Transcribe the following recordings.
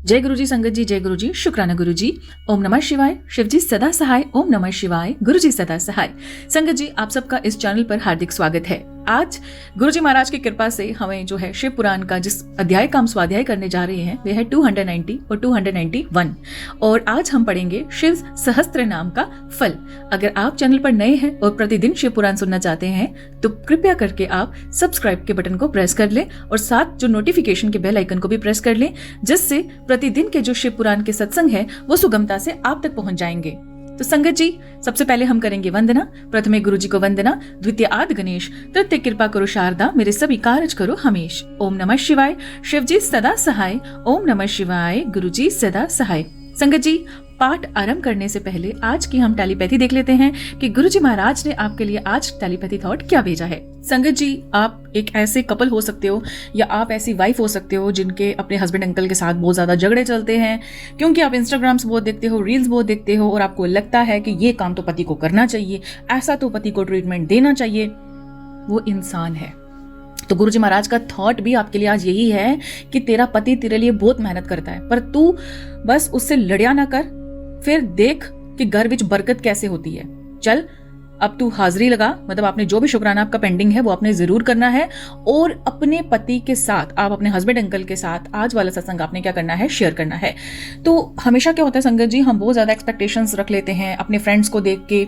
जय गुरुजी संगत जी, जय गुरुजी, शुक्राना गुरुजी। ओम नमः शिवाय। शिवजी सदा सहाय। ओम नमः शिवाय। गुरुजी सदा सहाय। संगत जी, आप सबका इस चैनल पर हार्दिक स्वागत है। आज गुरुजी महाराज की कृपा से हमें जो है शिव पुराण का जिस अध्याय का हम स्वाध्याय करने जा रहे हैं वे है 290 और 291 और आज हम पढ़ेंगे शिव सहस्त्र नाम का फल। अगर आप चैनल पर नए हैं और प्रतिदिन शिव पुराण सुनना चाहते हैं तो कृपया करके आप सब्सक्राइब के बटन को प्रेस कर लें और साथ जो नोटिफिकेशन के बेल आइकन को भी प्रेस कर लें, जिससे प्रतिदिन के जो शिव पुराण के सत्संग है वो सुगमता से आप तक पहुंच जाएंगे। तो संगत जी, सबसे पहले हम करेंगे वंदना। प्रथमे गुरु जी को वंदना, द्वितीय आदि गणेश, तृतीय कृपा करो शारदा, मेरे सभी कार्य करो हमेश। ओम नमः शिवाय। शिव जी सदा सहाय। ओम नमः शिवाय। गुरु जी सदा सहाय। संगत जी, पाठ आरंभ करने से पहले आज की हम टेलीपैथी देख लेते हैं कि गुरुजी महाराज ने आपके लिए आज टेलीपैथी थॉट क्या भेजा है। संगत जी, आप एक ऐसे कपल हो सकते हो या आप ऐसी वाइफ हो सकते हो जिनके अपने हस्बैंड अंकल के साथ बहुत ज्यादा झगड़े चलते हैं, क्योंकि आप इंस्टाग्राम से बहुत देखते हो, रील्स बहुत देखते हो और आपको लगता है कि ये काम तो पति को करना चाहिए, ऐसा तो पति को ट्रीटमेंट देना चाहिए। वो इंसान है। तो गुरुजी महाराज का थॉट भी आपके लिए आज यही है कि तेरा पति तेरे लिए बहुत मेहनत करता है, पर तू बस उससे लड़िया ना कर, फिर देख कि घर विच बरकत कैसे होती है। चल अब तू हाजिरी लगा, मतलब आपने जो भी शुक्राना आपका पेंडिंग है वो आपने जरूर करना है और अपने पति के साथ, आप अपने हस्बैंड अंकल के साथ आज वाला सत्संग आपने क्या करना है, शेयर करना है। तो हमेशा क्या होता है संगत जी, हम बहुत ज्यादा एक्सपेक्टेशंस रख लेते हैं अपने फ्रेंड्स को देख के।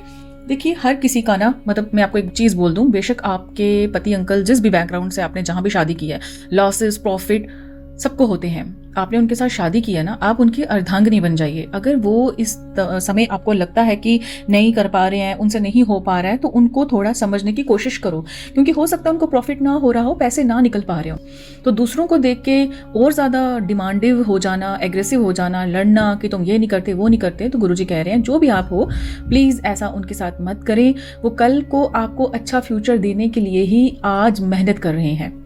देखिए, हर किसी का ना, मतलब मैं आपको एक चीज बोल दूं, बेशक आपके पति अंकल जिस भी बैकग्राउंड से आपने जहां भी शादी की है, लॉसेस प्रॉफिट सबको होते हैं। आपने उनके साथ शादी की है ना, आप उनकी अर्धांगिनी बन जाइए। अगर वो इस समय आपको लगता है कि नहीं कर पा रहे हैं, उनसे नहीं हो पा रहा है, तो उनको थोड़ा समझने की कोशिश करो, क्योंकि हो सकता है उनको प्रॉफिट ना हो रहा हो, पैसे ना निकल पा रहे हो। तो दूसरों को देख के और ज्यादा डिमांडिव हो जाना, एग्रेसिव हो जाना, लड़ना कि तुम ये नहीं करते वो नहीं करते, तो गुरुजी कह रहे हैं जो भी आप हो प्लीज ऐसा उनके साथ मत करें। वो कल को आपको अच्छा फ्यूचर देने के लिए ही आज मेहनत कर रहे हैं।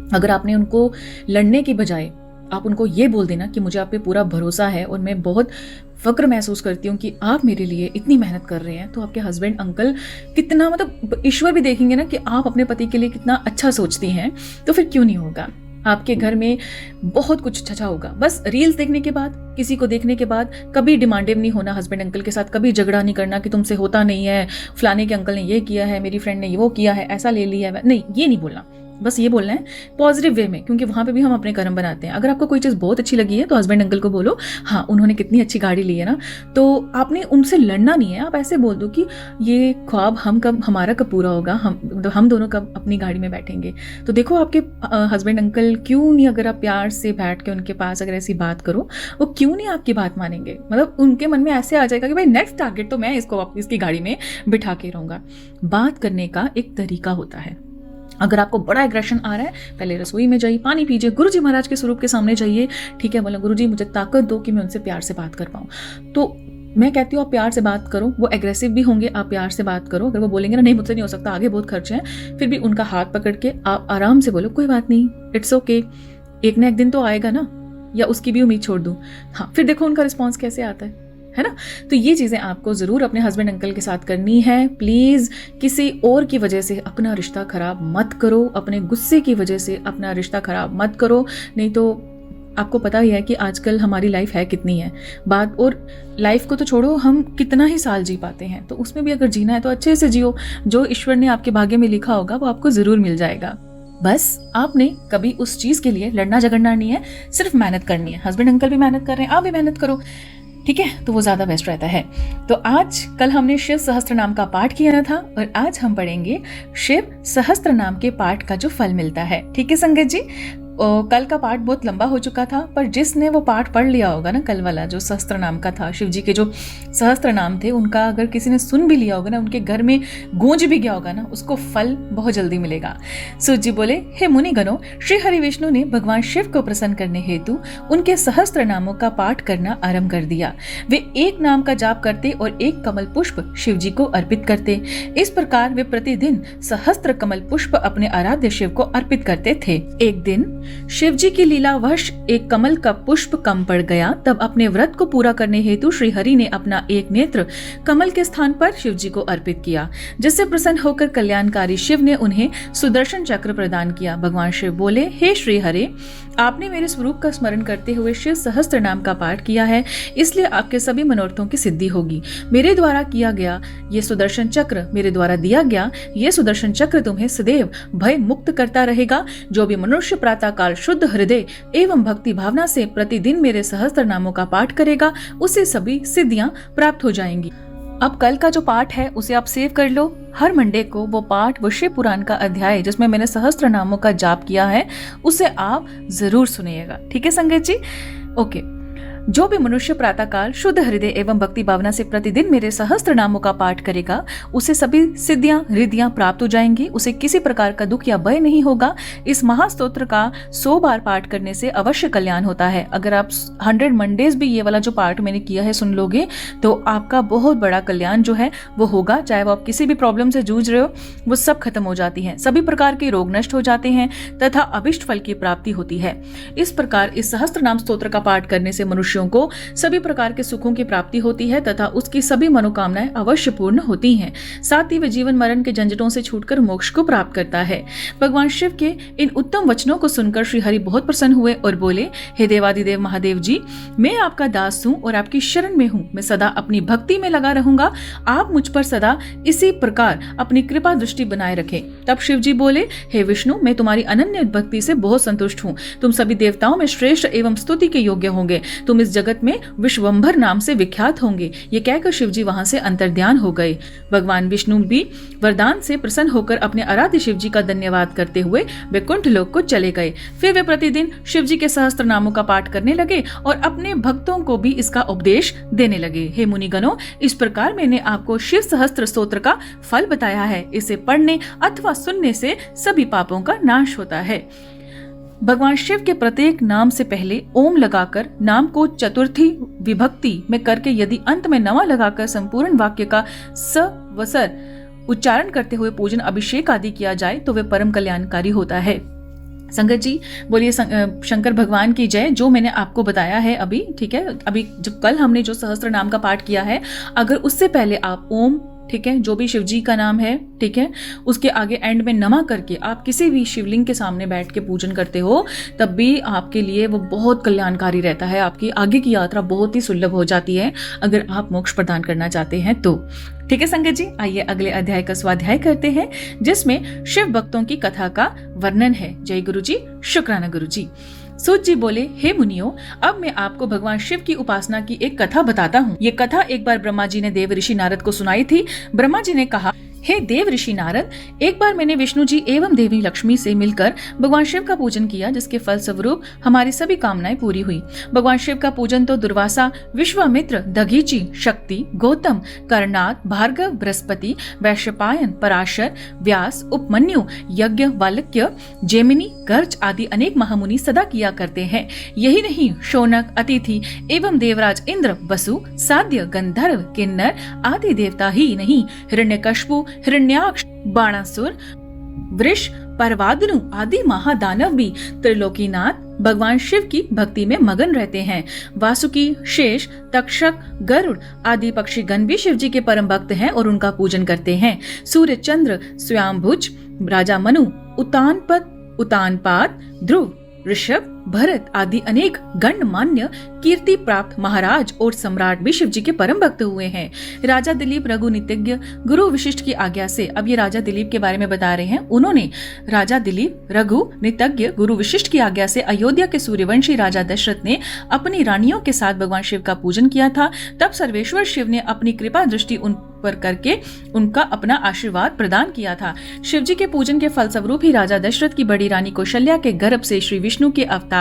अगर आपने उनको लड़ने की बजाय आप उनको ये बोल देना कि मुझे आप पे पूरा भरोसा है और मैं बहुत फक्र महसूस करती हूँ कि आप मेरे लिए इतनी मेहनत कर रहे हैं, तो आपके हस्बैंड अंकल कितना, मतलब ईश्वर भी देखेंगे ना कि आप अपने पति के लिए कितना अच्छा सोचती हैं, तो फिर क्यों नहीं होगा। आपके घर में बहुत कुछ अच्छा होगा। बस रील्स देखने के बाद, किसी को देखने के बाद कभी डिमांडिव नहीं होना हस्बैंड अंकल के साथ, कभी झगड़ा नहीं करना कि तुमसे होता नहीं है, फलाने के अंकल ने ये किया है, मेरी फ्रेंड ने वो किया है, ऐसा ले लिया है, नहीं, ये नहीं बोलना। बस ये बोलना है पॉजिटिव वे में, क्योंकि वहां पे भी हम अपने कर्म बनाते हैं। अगर आपको कोई चीज बहुत अच्छी लगी है तो हस्बैंड अंकल को बोलो, हाँ उन्होंने कितनी अच्छी गाड़ी ली है ना, तो आपने उनसे लड़ना नहीं है। आप ऐसे बोल दो कि ये ख्वाब हमारा कब पूरा होगा, हम दोनों कब अपनी गाड़ी में बैठेंगे। तो देखो आपके हस्बैंड अंकल क्यों नहीं, अगर आप प्यार से बैठ के उनके पास अगर ऐसी बात करो, वो क्यों नहीं आपकी बात मानेंगे। मतलब उनके मन में ऐसे आ जाएगा कि भाई नेक्स्ट टारगेट तो मैं इसकी गाड़ी में बिठा के रहूंगा। बात करने का एक तरीका होता है। अगर आपको बड़ा एग्रेशन आ रहा है, पहले रसोई में जाइए, पानी पीजिए, गुरुजी महाराज के स्वरूप के सामने जाइए, ठीक है, बोलो गुरुजी मुझे ताकत दो कि मैं उनसे प्यार से बात कर पाऊँ। तो मैं कहती हूँ आप प्यार से बात करो। वो एग्रेसिव भी होंगे, आप प्यार से बात करो। अगर वो बोलेंगे ना नहीं मुझसे नहीं हो सकता, आगे बहुत खर्चे हैं, फिर भी उनका हाथ पकड़ के आप आराम से बोलो कोई बात नहीं, इट्स ओके, एक ना एक दिन तो आएगा ना, या उसकी भी उम्मीद छोड़ दूँ। हाँ, फिर देखो उनका रिस्पॉन्स कैसे आता है ना। तो ये चीजें आपको जरूर अपने हस्बैंड अंकल के साथ करनी है। प्लीज किसी और की वजह से अपना रिश्ता खराब मत करो, अपने गुस्से की वजह से अपना रिश्ता खराब मत करो, नहीं तो आपको पता ही है कि आजकल हमारी लाइफ है कितनी है बात। और लाइफ को तो छोड़ो, हम कितना ही साल जी पाते हैं, तो उसमें भी अगर जीना है तो अच्छे से जियो। जो ईश्वर ने आपके भाग्य में लिखा होगा वो आपको जरूर मिल जाएगा। बस आपने कभी उस चीज के लिए लड़ना झगड़ना नहीं है, सिर्फ मेहनत करनी है। हस्बैंड अंकल भी मेहनत कर रहे हैं, आप भी मेहनत करो, ठीक है, तो वो ज्यादा बेस्ट रहता है। तो आज कल हमने शिव सहस्त्र नाम का पाठ किया था और आज हम पढ़ेंगे शिव सहस्त्र नाम के पाठ का जो फल मिलता है। ठीक है संगत जी, कल का पाठ बहुत लंबा हो चुका था, पर जिसने वो पाठ पढ़ लिया होगा ना, कल वाला जो सहस्त्र नाम का था, शिव जी के जो सहस्त्र नाम थे उनका अगर किसी ने सुन भी लिया होगा ना, उनके घर में गूंज भी गया होगा ना, उसको फल बहुत जल्दी मिलेगा। सूत जी बोले, हे मुनि गणों, श्री हरि विष्णु ने भगवान शिव को प्रसन्न करने हेतु उनके सहस्त्र नामों का पाठ करना आरंभ कर दिया। वे एक नाम का जाप करते और एक कमल पुष्प शिव जी को अर्पित करते। इस प्रकार वे प्रतिदिन सहस्त्र कमल पुष्प अपने आराध्य शिव को अर्पित करते थे। एक दिन शिव जी की लीलावश एक कमल का पुष्प कम पड़ गया। तब अपने व्रत को पूरा करने हेतु श्री हरि ने अपना एक नेत्र कमल के स्थान पर शिव जी को अर्पित किया, जिससे प्रसन्न होकर कल्याणकारी शिव ने उन्हें सुदर्शन चक्र प्रदान किया। भगवान शिव बोले, हे श्री हरि, आपने मेरे स्वरूप का स्मरण करते हुए शिव सहस्त्र नाम का पाठ किया है, इसलिए आपके सभी मनोरथों की सिद्धि होगी। मेरे द्वारा किया गया ये सुदर्शन चक्र, मेरे द्वारा दिया गया ये सुदर्शन चक्र तुम्हें सदैव भय मुक्त करता रहेगा। जो भी मनुष्य प्रातः काल शुद्ध हृदय एवं भक्ति भावना से प्रतिदिन मेरे सहस्त्र नामों का पाठ करेगा, उसे सभी सिद्धियां प्राप्त हो जाएंगी। अब कल का जो पाठ है उसे आप सेव कर लो। हर मंडे को वो पाठ, वो शिव पुराण का अध्याय जिसमें मैंने सहस्त्र नामों का जाप किया है, उसे आप जरूर सुनिएगा। ठीक है संगत जी? ओके। जो भी मनुष्य प्रातःकाल शुद्ध हृदय एवं भक्ति भावना से प्रतिदिन मेरे सहस्त्र नामों का पाठ करेगा, उसे सभी सिद्धियां रिद्धियां प्राप्त हो जाएंगी, उसे किसी प्रकार का दुख या भय नहीं होगा। इस महास्तोत्र का 100 बार पाठ करने से अवश्य कल्याण होता है। अगर आप 100 मंडेज भी ये वाला जो पाठ मैंने किया है सुन लोगे तो आपका बहुत बड़ा कल्याण जो है वो होगा। चाहे वो आप किसी भी प्रॉब्लम से जूझ रहे हो, वो सब खत्म हो जाती है, सभी प्रकार के रोग नष्ट हो जाते हैं तथा अभिष्ट फल की प्राप्ति होती है। इस प्रकार इस सहस्त्र नाम स्तोत्र का पाठ करने से मनुष्यों को सभी प्रकार के सुखों की प्राप्ति होती है तथा उसकी सभी मनोकामनाएं अवश्य पूर्ण होती हैं। साथ ही वह जीवन मरण के झंझटों से छूटकर मोक्ष को प्राप्त करता है। भगवान शिव के इन उत्तम वचनों को सुनकर श्री हरि बहुत प्रसन्न हुए और बोले, हे देवादिदेव महादेव जी, मैं आपका दास हूँ और आपकी शरण में हूँ। मैं सदा अपनी भक्ति में लगा रहूंगा। आप मुझ पर सदा इसी प्रकार अपनी कृपा दृष्टि बनाए रखें। तब शिव जी बोले, हे विष्णु, मैं तुम्हारी अनन्य भक्ति से बहुत संतुष्ट हूँ। तुम सभी देवताओं में श्रेष्ठ एवं स्तुति के योग्य होंगे। तुम इस जगत में विश्वंभर नाम से विख्यात होंगे। ये कहकर शिव जी वहां से अंतर्ध्यान हो गए। भगवान विष्णु भी वरदान से प्रसन्न होकर अपने आराध्य शिव जी का धन्यवाद करते हुए वैकुंठ लोक को चले गए। फिर वे प्रतिदिन शिव जी के सहस्त्र नामों का पाठ करने लगे और अपने भक्तों को भी इसका उपदेश देने लगे। हे मुनिगणों, इस प्रकार मैंने आपको शिव सहस्त्र स्तोत्र का फल बताया है। इसे पढ़ने अथवा सुनने से सभी पापों का नाश होता है। भगवान शिव के प्रत्येक नाम से पहले ओम लगाकर नाम को चतुर्थी विभक्ति में करके यदि अंत में नवा लगाकर संपूर्ण वाक्य का सवसर उच्चारण करते हुए पूजन अभिषेक आदि किया जाए तो वे परम कल्याणकारी होता है। संगत जी बोलिए शंकर भगवान की जय। जो मैंने आपको बताया है अभी, ठीक है, अभी जब कल हमने जो सहस्त्र नाम का पाठ किया है, अगर उससे पहले आप ओम, ठीक है, जो भी शिव जी का नाम है, ठीक है, उसके आगे एंड में नमा करके आप किसी भी शिवलिंग के सामने बैठ के पूजन करते हो, तब भी आपके लिए वो बहुत कल्याणकारी रहता है। आपकी आगे की यात्रा बहुत ही सुलभ हो जाती है अगर आप मोक्ष प्रदान करना चाहते हैं तो। ठीक है संगत जी, आइए अगले अध्याय का स्वाध्याय करते हैं जिसमें शिव भक्तों की कथा का वर्णन है। जय गुरु जी, शुक्राना गुरु जी। सूत जी बोले, हे मुनियों, अब मैं आपको भगवान शिव की उपासना की एक कथा बताता हूँ। ये कथा एक बार ब्रह्मा जी ने देव ऋषि नारद को सुनाई थी। ब्रह्मा जी ने कहा, हे देव ऋषि नारद, एक बार मैंने विष्णु जी एवं देवी लक्ष्मी से मिलकर भगवान शिव का पूजन किया, जिसके फल स्वरूप हमारी सभी कामनाएं पूरी हुई। भगवान शिव का पूजन तो दुर्वासा, विश्वामित्र, दधीचि, शक्ति, गौतम, कर्णाद, भार्गव, बृहस्पति, वैशंपायन, पराशर, व्यास, उपमन्यु, यज्ञ, वाल्क्य, जेमिनी, गर्ज आदि अनेक महामुनि सदा किया करते हैं। यही नहीं, शौनक, अतिथि एवं देवराज इंद्र, वसु, साध्य, गंधर्व, किन्नर आदि देवता ही नहीं, हिरण्यकश्यप, हिरण्याक्ष, बाणासुर, वृष, परवादनु आदि महादानव भी त्रिलोकीनाथ भगवान शिव की भक्ति में मगन रहते हैं। वासुकी, शेष, तक्षक, गरुड़ आदि पक्षीगण भी शिव जी के परम भक्त हैं और उनका पूजन करते हैं। सूर्य, चंद्र, स्वयंभुज, राजा मनु, उतानपाद, ध्रुव, ऋषभ, भरत आदि अनेक गणमान्य कीर्ति प्राप्त महाराज और सम्राट भी शिव जी के परम भक्त हुए हैं। राजा दिलीप रघु नित्यज्ञ गुरु विशिष्ट की आज्ञा से, अब ये राजा दिलीप के बारे में बता रहे हैं, उन्होंने राजा दिलीप रघु नित्यज्ञ गुरु विशिष्ट की आज्ञा से अयोध्या के सूर्यवंशी राजा दशरथ ने अपनी रानियों के साथ भगवान शिव का पूजन किया था। तब सर्वेश्वर शिव ने अपनी कृपा दृष्टि उन पर करके उनका अपना आशीर्वाद प्रदान किया था। शिव जी के पूजन के फलस्वरूप ही राजा दशरथ की बड़ी रानी कौशल्या के गर्भ से श्री विष्णु के अवतार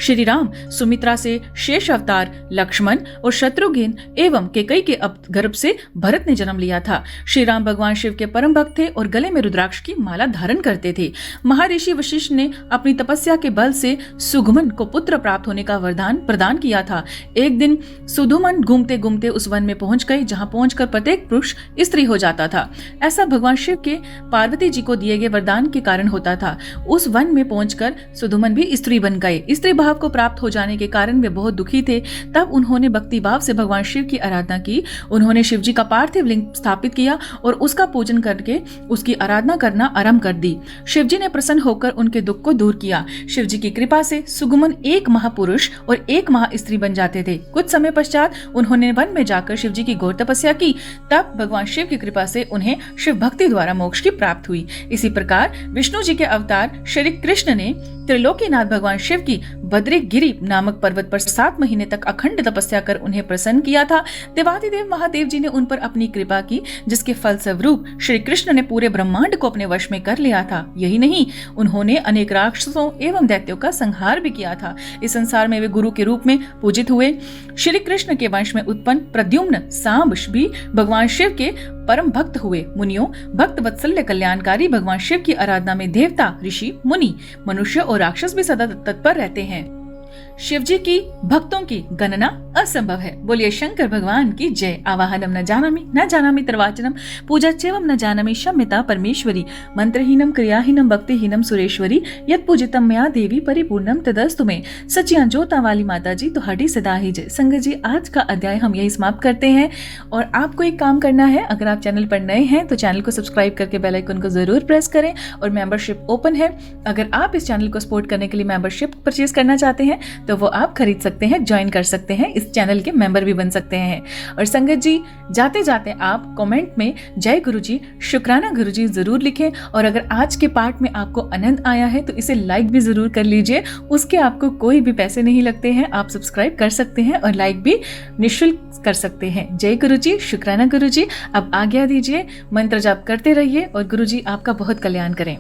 श्री राम, सुमित्रा से शेष शेष अवतार लक्ष्मण और शत्रुघ्न एवं केकई के गर्भ से भरत ने जन्म लिया था। श्री राम भगवान शिव के परम भक्त थे और गले में रुद्राक्ष की माला धारण करते थे। महर्षि वशिष्ठ ने अपनी तपस्या के बल से सुधुमन को पुत्र प्राप्त होने का वरदान प्रदान किया था। एक दिन सुधुमन घूमते घूमते उस वन में पहुंच गए जहां पहुंचकर प्रत्येक पुरुष स्त्री हो जाता था। ऐसा भगवान शिव के पार्वती जी को दिए गए वरदान के कारण होता था। उस वन में पहुंचकर सुधुमन भी स्त्री बन गए। स्त्री भाव को प्राप्त हो जाने के कारण वे बहुत दुखी थे। तब उन्होंने भक्ति भाव से भगवान शिव की आराधना की। उन्होंने शिव जी का पार्थिव लिंग स्थापित किया और उसका पूजन करके उसकी आराधना करना आरंभ कर दी। शिव जी ने प्रसन्न होकर उनके दुख को दूर किया। शिव जी की कृपा से सुगुमन एक महापुरुष और एक महास्त्री बन जाते थे। कुछ समय पश्चात उन्होंने वन में जाकर शिव जी की घोर तपस्या की। तब भगवान शिव की कृपा से उन्हें शिव भक्ति द्वारा मोक्ष की प्राप्त हुई। इसी प्रकार विष्णु जी के अवतार श्री कृष्ण ने त्रिलोकीनाथ भगवान शिव की बद्रीगिरि नामक पर्वत पर 7 महीने तक अखंड तपस्या कर उन्हें प्रसन्न किया था। देवाधिदेव महादेव जी ने उन पर अपनी कृपा की, जिसके फलस्वरूप श्री कृष्ण ने पूरे ब्रह्मांड को अपने वश में कर लिया था। यही नहीं, उन्होंने अनेक राक्षसों एवं दैत्यों का संहार भी किया था। इस संसार में वे गुरु के रूप में पूजित हुए। श्री कृष्ण के वंश में उत्पन्न प्रद्युम्न सांब भी भगवान शिव के परम भक्त हुए। मुनियों, भक्त वत्सल्य कल्याणकारी भगवान शिव की आराधना में देवता, ऋषि, मुनि, मनुष्य और राक्षस भी सदा तत्पर रहते हैं। शिव जी की भक्तों की गणना असंभव है। बोलिए शंकर भगवान की जय। आवाहनम न जानामि तर्वाचनम पूजा चैवम न जानामि शम्यता परमेश्वरी मंत्रहीनम क्रियाहीनम भक्तिहीनम सुरेश्वरी यत् पूजितम मया देवी परिपूर्णम तदस्तु मे। सचिया जोता वाली माता जी तुम्हारी सदा ही जय। संगत जी, आज का अध्याय हम यही समाप्त करते हैं और आपको एक काम करना है। अगर आप चैनल पर नए हैं तो चैनल को सब्सक्राइब करके बेल आइकन को जरूर प्रेस करें और मेंबरशिप ओपन है। अगर आप इस चैनल को सपोर्ट करने के लिए मेंबरशिप परचेज करना चाहते हैं तो वो आप खरीद सकते हैं, ज्वाइन कर सकते हैं, इस चैनल के मेंबर भी बन सकते हैं। और संगत जी, जाते जाते आप कमेंट में जय गुरुजी, शुक्राना गुरुजी जरूर लिखें। और अगर आज के पार्ट में आपको आनंद आया है तो इसे लाइक भी जरूर कर लीजिए। उसके आपको कोई भी पैसे नहीं लगते हैं। आप सब्सक्राइब कर सकते हैं और लाइक भी निःशुल्क कर सकते हैं। जय गुरुजी, शुक्राना गुरुजी। अब आज्ञा दीजिए, मंत्र जाप करते रहिए और गुरुजी आपका बहुत कल्याण करें।